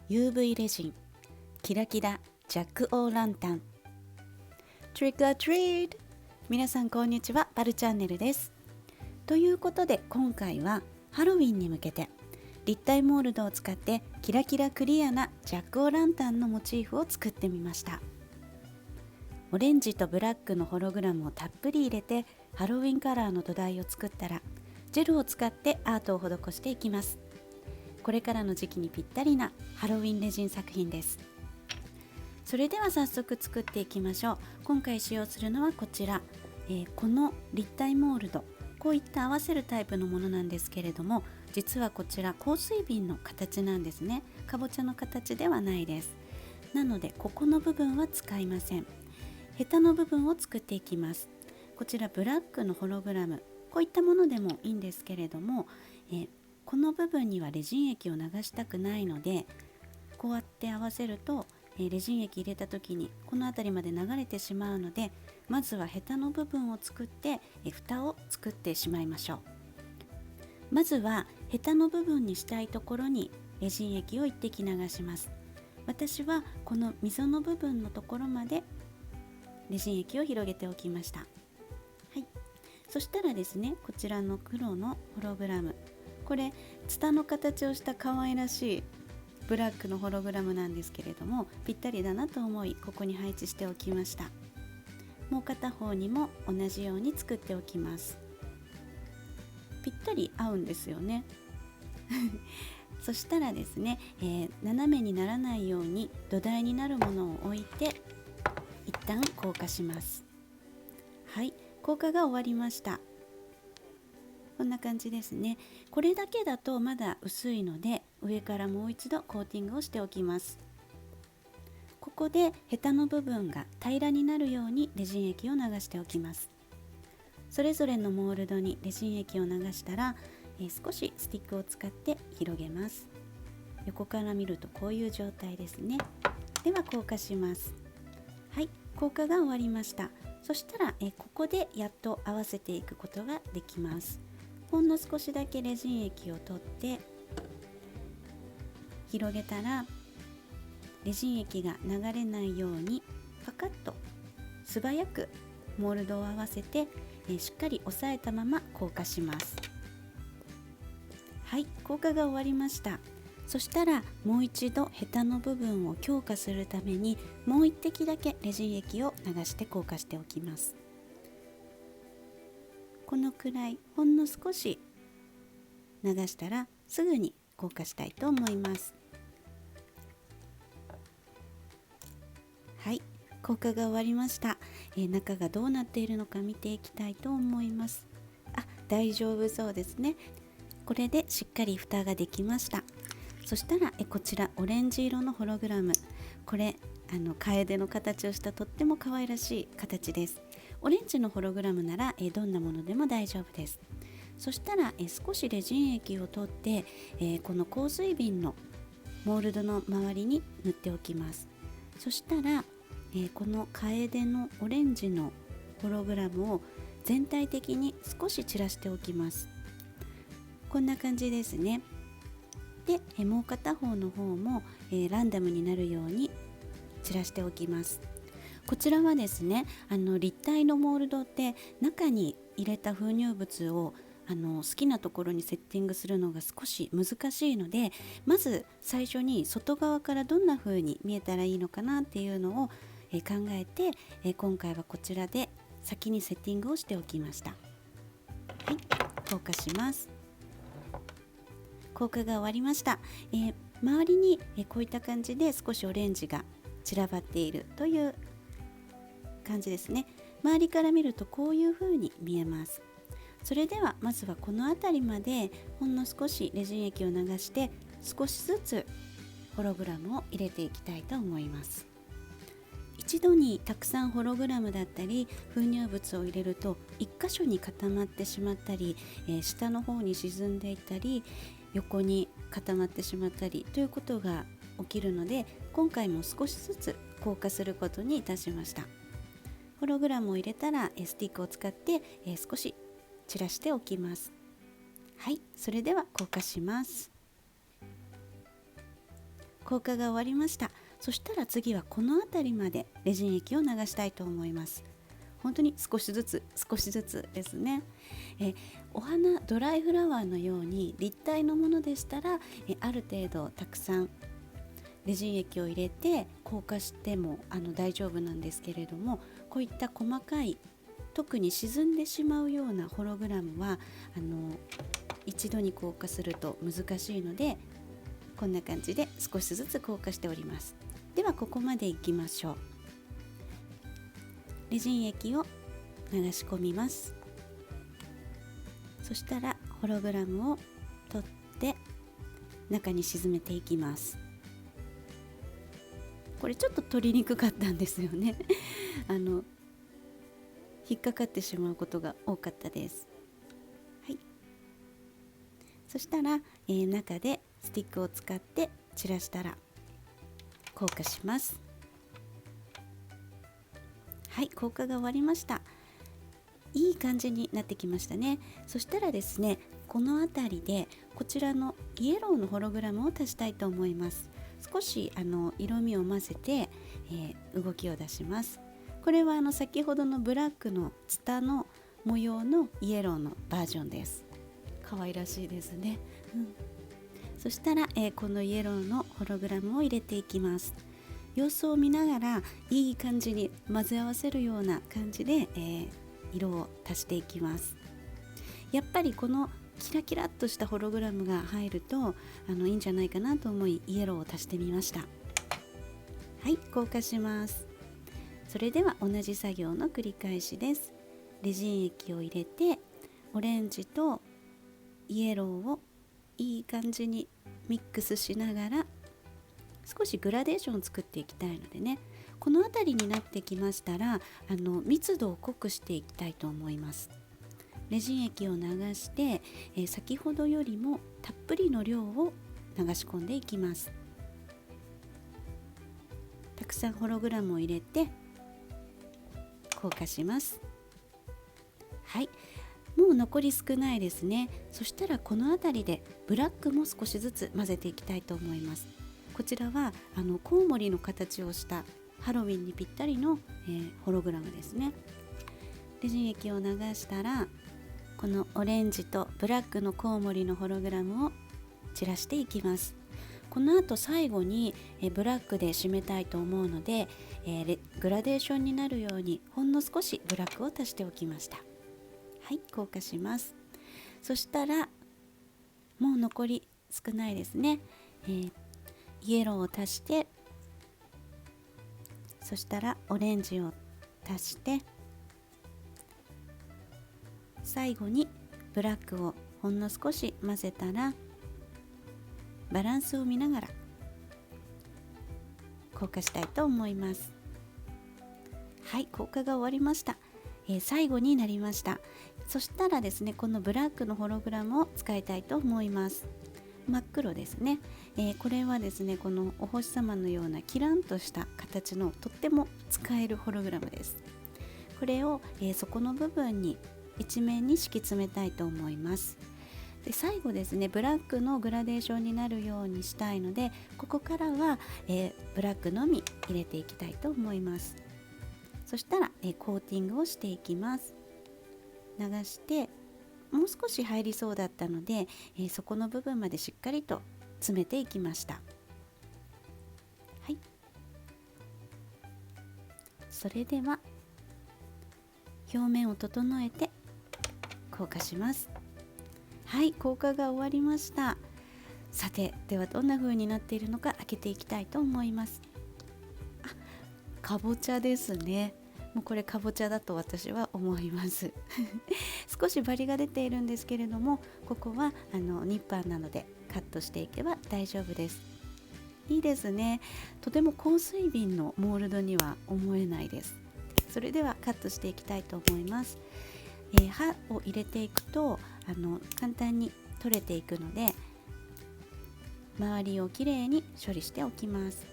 UV レジン、キラキラジャック・オー・ランタン。トリック・オア・トリート。皆さんこんにちは、パルチャンネルです。ということで今回はハロウィンに向けて立体モールドを使ってキラキラクリアなジャック・オー・ランタンのモチーフを作ってみました。オレンジとブラックのホログラムをたっぷり入れてハロウィンカラーの土台を作ったら、ジェルを使ってアートを施していきます。これからの時期にぴったりなハロウィンレジン作品です。それでは早速作っていきましょう。今回使用するのはこちら、この立体モールド、こういった合わせるタイプのものなんですけれども、実はこちら香水瓶の形なんですね。かぼちゃの形ではないです。なのでここの部分は使いません。ヘタの部分を作っていきます。こちらブラックのホログラム、こういったものでもいいんですけれども、この部分にはレジン液を流したくないので、こうやって合わせると、レジン液入れた時にこの辺りまで流れてしまうので、まずはヘタの部分を作って、蓋を作ってしまいましょう。まずはヘタの部分にしたいところにレジン液を1滴流します。私はこの溝の部分のところまでレジン液を広げておきました。はい、そしたらですね、こちらの黒のホログラム、これツタの形をした可愛らしいブラックのホログラムなんですけれども、ぴったりだなと思いここに配置しておきました。もう片方にも同じように作っておきます。ぴったり合うんですよねそしたらですね、斜めにならないように土台になるものを置いて一旦硬化します。はい、硬化が終わりました。こんな感じですね。これだけだとまだ薄いので、上からもう一度コーティングをしておきます。ここでヘタの部分が平らになるようにレジン液を流しておきます。それぞれのモールドにレジン液を流したら、少しスティックを使って広げます。横から見るとこういう状態ですね。では硬化します。はい、硬化が終わりました。そしたらここでやっと合わせていくことができます。ほんの少しだけレジン液を取って広げたら、レジン液が流れないようにパカッと素早くモールドを合わせて、しっかり押さえたまま硬化します。はい、硬化が終わりました。そしたらもう一度ヘタの部分を強化するためにもう一滴だけレジン液を流して硬化しておきます。このくらいほんの少し流したらすぐに硬化したいと思います。はい、硬化が終わりました。中がどうなっているのか見ていきたいと思います。大丈夫そうですね。これでしっかり蓋ができました。そしたらこちらオレンジ色のホログラム、これ楓の形をしたとっても可愛らしい形です。オレンジのホログラムならどんなものでも大丈夫です。そしたら少しレジン液を取って、この香水瓶のモールドの周りに塗っておきます。そしたら、この楓のオレンジのホログラムを全体的に少し散らしておきます。こんな感じですね。でもう片方の方も、ランダムになるように散らしておきます。こちらはですね、立体のモールドって中に入れた封入物を好きなところにセッティングするのが少し難しいので、まず最初に外側からどんな風に見えたらいいのかなっていうのを、考えて、今回はこちらで先にセッティングをしておきました。はい、硬化します。硬化が終わりました。周りにこういった感じで少しオレンジが散らばっているという感じですね。周りから見るとこういう風に見えます。それではまずはこの辺りまでほんの少しレジン液を流して少しずつホログラムを入れていきたいと思います。一度にたくさんホログラムだったり封入物を入れると一箇所に固まってしまったり、下の方に沈んでいったり横に固まってしまったりということが起きるので、今回も少しずつ硬化することにいたしました。ホログラムを入れたらスティックを使って、少し散らしておきます。はい、それでは硬化します。硬化が終わりました。そしたら次はこの辺りまでレジン液を流したいと思います。本当に少しずつですね。お花、ドライフラワーのように立体のものでしたらある程度たくさんレジン液を入れて硬化しても大丈夫なんですけれども、こういった細かい特に沈んでしまうようなホログラムは一度に硬化すると難しいので、こんな感じで少しずつ硬化しております。ではここまでいきましょう。レジン液を流し込みます。そしたらホログラムを取って中に沈めていきます。これちょっと取りにくかったんですよね引っかかってしまうことが多かったです。はい、そしたら、中でスティックを使って散らしたら硬化します。はい、硬化が終わりました。いい感じになってきましたね。そしたらですね、この辺りでこちらのイエローのホログラムを足したいと思います。少し色味を混ぜて、動きを出します。これは先ほどのブラックのツタの模様のイエローのバージョンです。可愛らしいですね。そしたら、このイエローのホログラムを入れていきます。様子を見ながらいい感じに混ぜ合わせるような感じで、色を足していきます。やっぱりこのキラキラっとしたホログラムが入るといいんじゃないかなと思いイエローを足してみました。はい、硬化します。それでは同じ作業の繰り返しです。レジン液を入れてオレンジとイエローをいい感じにミックスしながら少しグラデーションを作っていきたいのでね、この辺りになってきましたら密度を濃くしていきたいと思います。レジン液を流して、先ほどよりもたっぷりの量を流し込んでいきます。たくさんホログラムを入れて硬化します。はい、もう残り少ないですね。そしたらこの辺りでブラックも少しずつ混ぜていきたいと思います。こちらはコウモリの形をしたハロウィンにぴったりの、ホログラムですね。レジン液を流したらこのオレンジとブラックのコウモリのホログラムを散らしていきます。この後最後にブラックで締めたいと思うので、グラデーションになるようにほんの少しブラックを足しておきました。はい、硬化します。そしたらもう残り少ないですね。イエローを足して、そしたらオレンジを足して、最後にブラックをほんの少し混ぜたらバランスを見ながら硬化したいと思います。はい、硬化が終わりました。最後になりました。そしたらですね、このブラックのホログラムを使いたいと思います。真っ黒ですね。これはですね、このお星様のようなキランとした形のとっても使えるホログラムです。これを、底の部分に一面に敷き詰めたいと思います。で最後ですね、ブラックのグラデーションになるようにしたいので、ここからは、ブラックのみ入れていきたいと思います。そしたら、コーティングをしていきます。流してもう少し入りそうだったので、底の部分までしっかりと詰めていきました。はい、それでは表面を整えて硬化します。はい、硬化が終わりました。さて、ではどんな風になっているのか開けていきたいと思います。かぼちゃですね。もうこれかぼちゃだと私は思います少しバリが出ているんですけれども、ここはニッパーなのでカットしていけば大丈夫です。いいですね。とても香水瓶のモールドには思えないです。それではカットしていきたいと思います。刃を入れていくと簡単に取れていくので、周りをきれいに処理しておきます。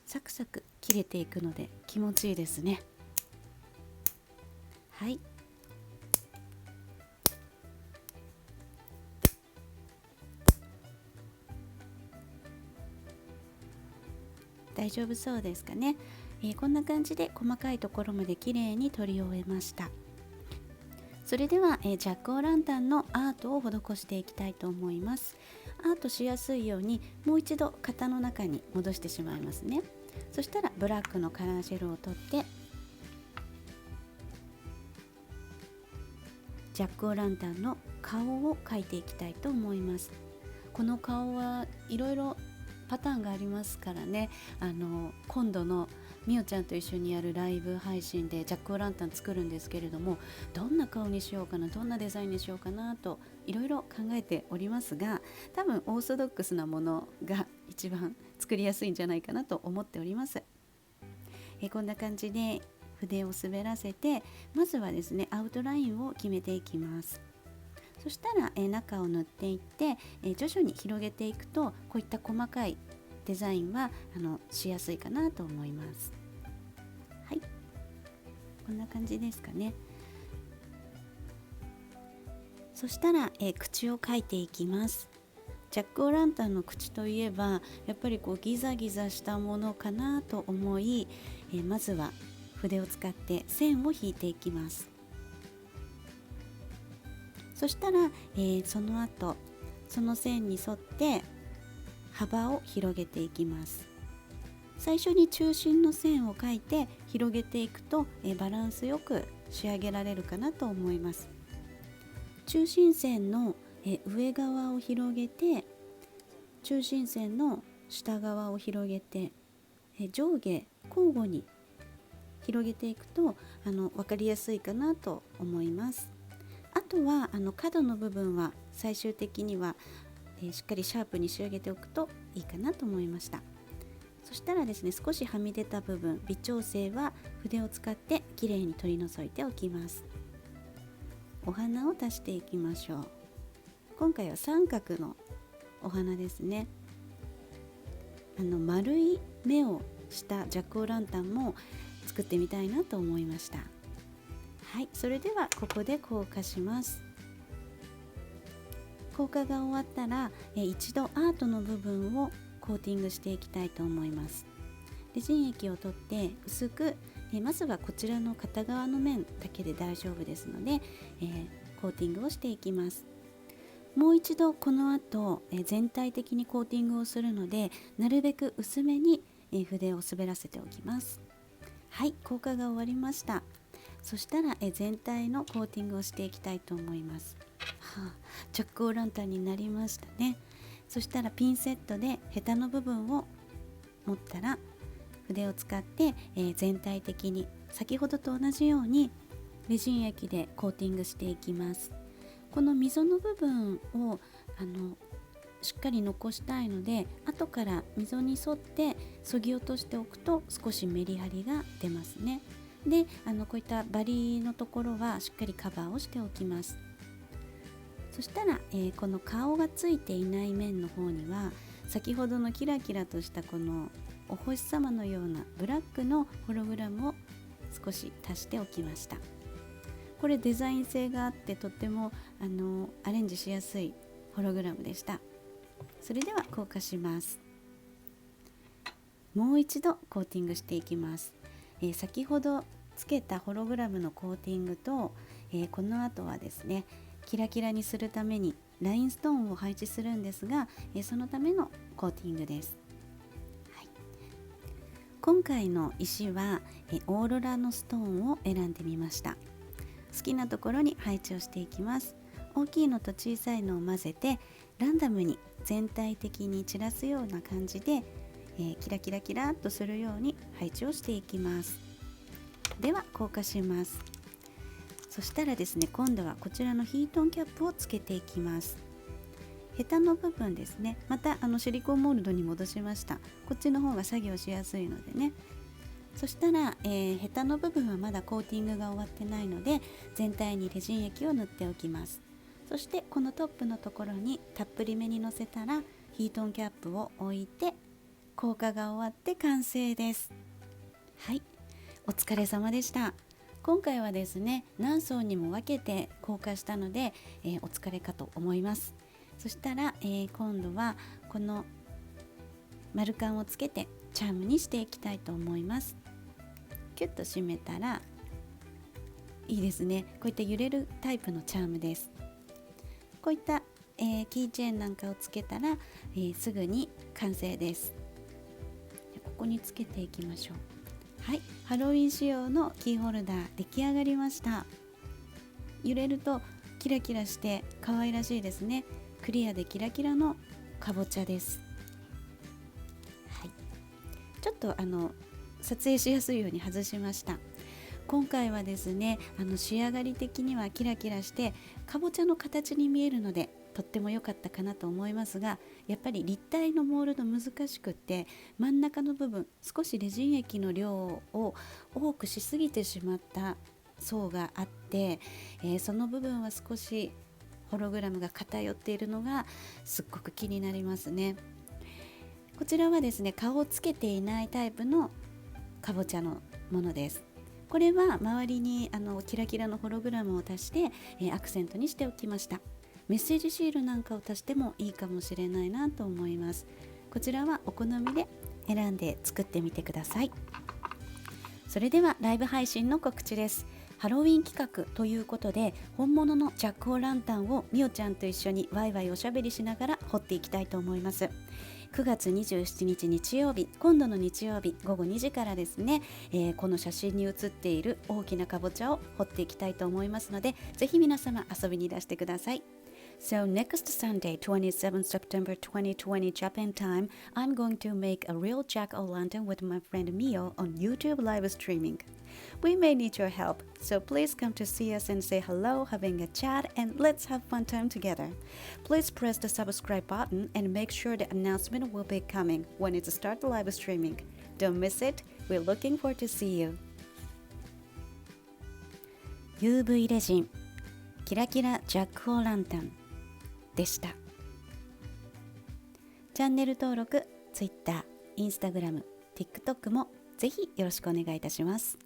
サクサク切れていくので気持ちいいですね。はい、大丈夫そうですかね。こんな感じで細かいところまできれいに取り終えました。それでは、ジャック・オー・ランタンのアートを施していきたいと思います。アートしやすいようにもう一度型の中に戻してしまいますね。そしたらブラックのカラージェルを取ってジャック・オー・ランタンの顔を描いていきたいと思います。この顔はいろいろパターンがありますからね。今度のみおちゃんと一緒にやるライブ配信でジャック・オー・ランタン作るんですけれども、どんな顔にしようかな、どんなデザインにしようかなといろいろ考えておりますが、多分オーソドックスなものが一番作りやすいんじゃないかなと思っております。こんな感じで筆を滑らせて、まずはですねアウトラインを決めていきます。そしたら、中を塗っていって、徐々に広げていくとこういった細かいデザインはしやすいかなと思います。はい、こんな感じですかね。そしたら、口を描いていきます。ジャック・オー・ランタンの口といえばやっぱりこうギザギザしたものかなと思い、まずは筆を使って線を引いていきます。そしたら、その後その線に沿って幅を広げていきます。最初に中心の線を描いて広げていくと、バランスよく仕上げられるかなと思います。中心線の、上側を広げて中心線の下側を広げて、上下交互に広げていくと分かりやすいかなと思います。あとは角の部分は最終的には、しっかりシャープに仕上げておくといいかなと思いました。そしたらですね少しはみ出た部分微調整は筆を使ってきれいに取り除いておきます。お花を足していきましょう。今回は三角のお花ですね。丸い目をしたジャック・オー・ランタンも作ってみたいなと思いました。はい、それではここで硬化します。硬化が終わったら、一度アートの部分をコーティングしていきたいと思います。レジン液を取って薄く、まずはこちらの片側の面だけで大丈夫ですので、コーティングをしていきます。もう一度この後、全体的にコーティングをするのでなるべく薄めに、筆を滑らせておきます。はい、硬化が終わりました。そしたら、全体のコーティングをしていきたいと思います。ジャック・オー・ランタンになりましたね。そしたらピンセットでヘタの部分を持ったら筆を使って、全体的に先ほどと同じようにレジン液でコーティングしていきます。この溝の部分をしっかり残したいので後から溝に沿って削ぎ落としておくと少しメリハリが出ますね。でこういったバリのところはしっかりカバーをしておきます。そしたら、この顔がついていない面の方には先ほどのキラキラとしたこのお星様のようなブラックのホログラムを少し足しておきました。これデザイン性があってとってもアレンジしやすいホログラムでした。それでは硬化します。もう一度コーティングしていきます。先ほどつけたホログラムのコーティングと、この後はですねキラキラにするためにラインストーンを配置するんですが、そのためのコーティングです。はい、今回の石はオーロラのストーンを選んでみました。好きなところに配置をしていきます。大きいのと小さいのを混ぜてランダムに全体的に散らすような感じで、キラキラキラっとするように配置をしていきます。では硬化します。そしたらですね今度はこちらのヒートンキャップをつけていきます。ヘタの部分ですね、またシリコンモールドに戻しました。こっちの方が作業しやすいのでね。そしたら、ヘタの部分はまだコーティングが終わってないので全体にレジン液を塗っておきます。そしてこのトップのところにたっぷりめにのせたらヒートンキャップを置いて硬化が終わって完成です。はい、お疲れ様でした。今回はですね、何層にも分けて硬化したので、お疲れかと思います。そしたら、今度はこの丸カンをつけてチャームにしていきたいと思います。キュッと締めたらいいですね。こういった揺れるタイプのチャームです。こういった、キーチェーンなんかをつけたら、すぐに完成です。ここにつけていきましょう。はい、ハロウィン仕様のキーホルダー出来上がりました。揺れるとキラキラして可愛らしいですね。クリアでキラキラのかぼちゃです。はい、ちょっと撮影しやすいように外しました。今回はですね、仕上がり的にはキラキラしてかぼちゃの形に見えるのでとっても良かったかなと思いますが、やっぱり立体のモールド難しくって、真ん中の部分少しレジン液の量を多くしすぎてしまった層があって、その部分は少しホログラムが偏っているのがすっごく気になりますね。こちらはですね、顔をつけていないタイプのかぼちゃのものです。これは周りにキラキラのホログラムを足して、アクセントにしておきました。メッセージシールなんかを足してもいいかもしれないなと思います。こちらはお好みで選んで作ってみてください。それではライブ配信の告知です。ハロウィン企画ということで、本物のジャック・オー・ランタンをみおちゃんと一緒にワイワイおしゃべりしながら掘っていきたいと思います。9月27日日曜日、今度の日曜日午後2時からですね、この写真に写っている大きなかぼちゃを掘っていきたいと思いますので、ぜひ皆様遊びにいらしてください。So next Sunday, 27th September 2020 Japan time, I'm going to make a real jack-o'-lantern with my friend Mio on YouTube live streaming. We may need your help, so please come to see us and say hello, having a chat, and let's have fun time together. Please press the subscribe button and make sure the announcement will be coming when it starts the live streaming. Don't miss it. We're looking forward to see you. UV レジンキラキラジャック・オー・ランタンでした。チャンネル登録、Twitter、Instagram、TikTok もぜひよろしくお願いいたします。